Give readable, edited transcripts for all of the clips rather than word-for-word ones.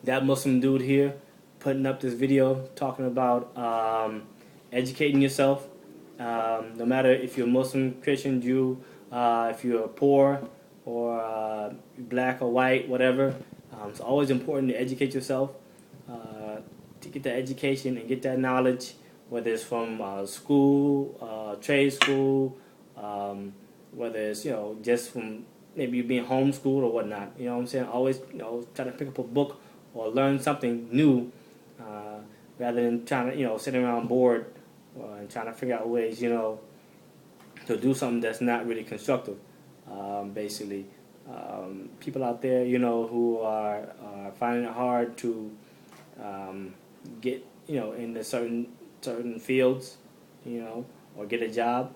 that Muslim dude here putting up this video talking about educating yourself. No matter if you're Muslim, Christian, Jew, if you're poor or black or white, whatever. It's always important to educate yourself, to get that education and get that knowledge, whether it's from school, trade school, whether it's just from maybe you being homeschooled or whatnot. You know what I'm saying? Always try to pick up a book or learn something new, rather than trying to sitting around bored and trying to figure out ways to do something that's not really constructive. Basically, people out there who are finding it hard to get into certain fields, or get a job.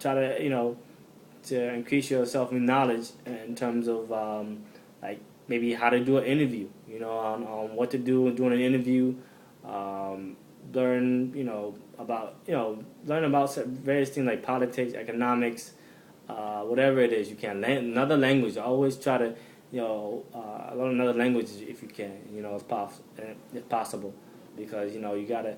Try to to increase your self knowledge in terms of like maybe how to do an interview, on what to do during an interview. Learn about learn about various things like politics, economics, whatever it is you can. Another language. Always try to learn another language if you can. If possible, because you gotta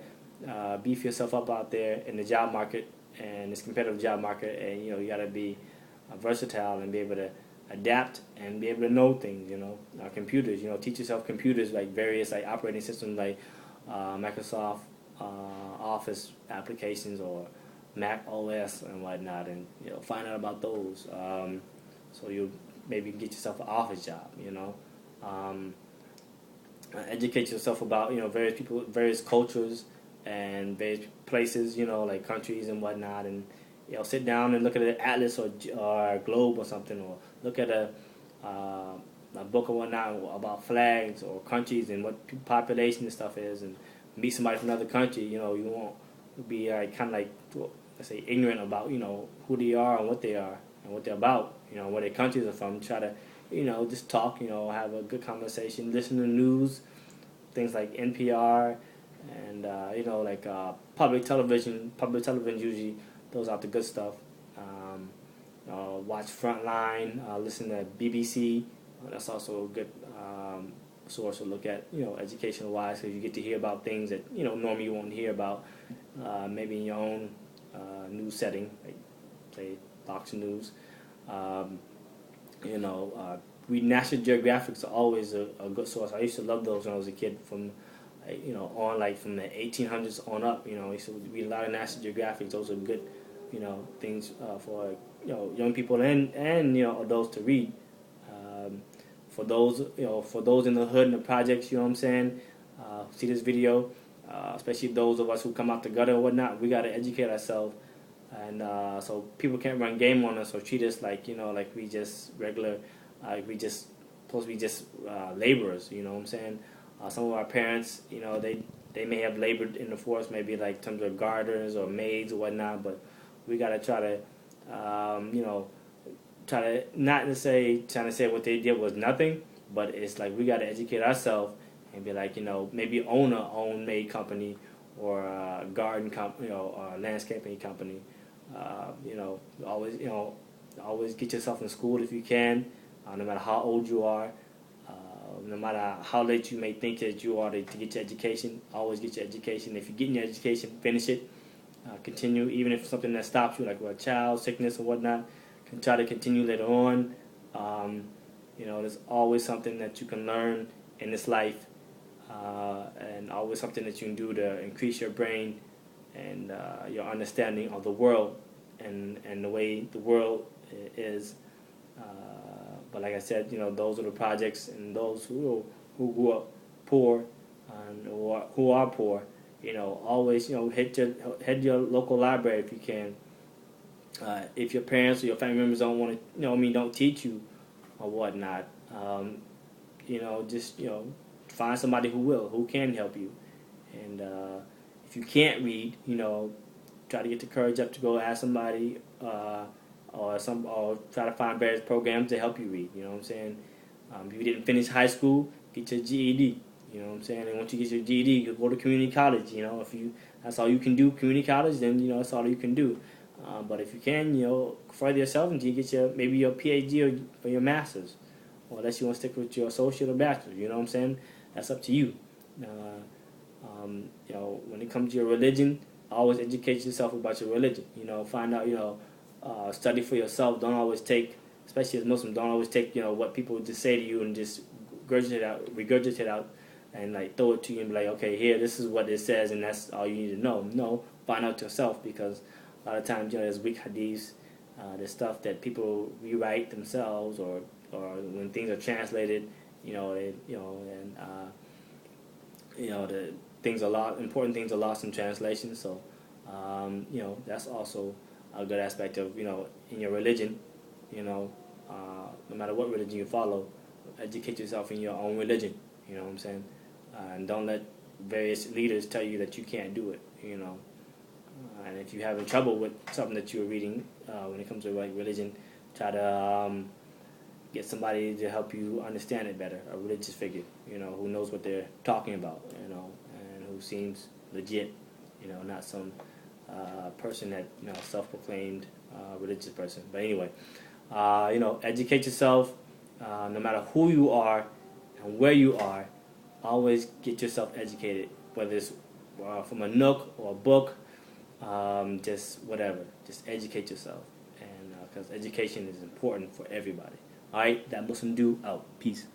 beef yourself up out there in the job market and this competitive job market, and you gotta be versatile and be able to adapt and be able to know things. Computers. Teach yourself computers, like various like operating systems like Microsoft Office applications or Mac OS and whatnot, and find out about those. So you maybe get yourself an office job. Um, Educate yourself about various people, various cultures, and various places. Like countries and whatnot, and sit down and look at an atlas or a globe or something, or look at a book or whatnot about flags or countries and what population and stuff is, and meet somebody from another country. You won't be kind of like, let's say, ignorant about who they are and what they are and what they're about. Where their countries are from. Try to just talk. Have a good conversation. Listen to news, things like NPR, and like public television. Public television usually throws out the good stuff. Watch Frontline. Listen to BBC. That's also a good source to look at, educational wise, because you get to hear about things that normally you won't hear about, maybe in your own news setting, like say Fox News. Um, Read National Geographics are always a good source. I used to love those when I was a kid, from on like from the 1800s on up. I used to read a lot of National Geographics. Those are good things for young people and adults to read. For those in the hood and the projects, what I'm saying, see this video, especially those of us who come out the gutter and whatnot. We got to educate ourselves, and so people can't run game on us or treat us like like we just regular, we just supposed to be just laborers. What I'm saying. Some of our parents, they may have labored in the forest, maybe like in terms of gardeners or maids or whatnot, but we got to try to try to not to say trying to say what they did was nothing, but it's like we got to educate ourselves and be like maybe own a own made company or a garden company, or a landscaping company. Always always get yourself in school if you can, no matter how old you are. No matter how late you may think that you are to get your education, always get your education. If you're getting your education, finish it. Continue, even if something that stops you, like a child sickness or whatnot, can try to continue later on. There's always something that you can learn in this life, and always something that you can do to increase your brain and your understanding of the world and the way the world is. But like I said, those are the projects, and those who grew up poor and who are poor, always head your local library if you can. If your parents or your family members don't want to, don't teach you or whatnot, just find somebody who can help you. And if you can't read, try to get the courage up to go ask somebody. Or try to find various programs to help you read. You know what I'm saying? If you didn't finish high school, get your GED. You know what I'm saying? And once you get your GED, you go to community college. If that's all you can do, community college, then that's all you can do. But if you can, further yourself until you get maybe your PhD or your master's, or unless you want to stick with your associate or bachelor. You know what I'm saying? that's up to you. When it comes to your religion, always educate yourself about your religion. Find out. Study for yourself. Don't always take, especially as Muslims, don't always take what people just say to you and just regurgitate out, and like throw it to you and be like, okay, here, this is what it says, and that's all you need to know. No, find out yourself, because a lot of times there's weak hadiths, there's stuff that people rewrite themselves, or when things are translated, the important things are lost in translation. So, that's also a good aspect of, in your religion, no matter what religion you follow, educate yourself in your own religion. You know what I'm saying? And don't let various leaders tell you that you can't do it. And if you're having trouble with something that you're reading, when it comes to like religion, try to get somebody to help you understand it better, a religious figure, who knows what they're talking about, and who seems legit, not some person that, self-proclaimed religious person. But anyway, educate yourself, no matter who you are and where you are. Always get yourself educated, whether it's from a nook or a book, just whatever. Just educate yourself, and because education is important for everybody. All right, that Muslim dude out. Peace.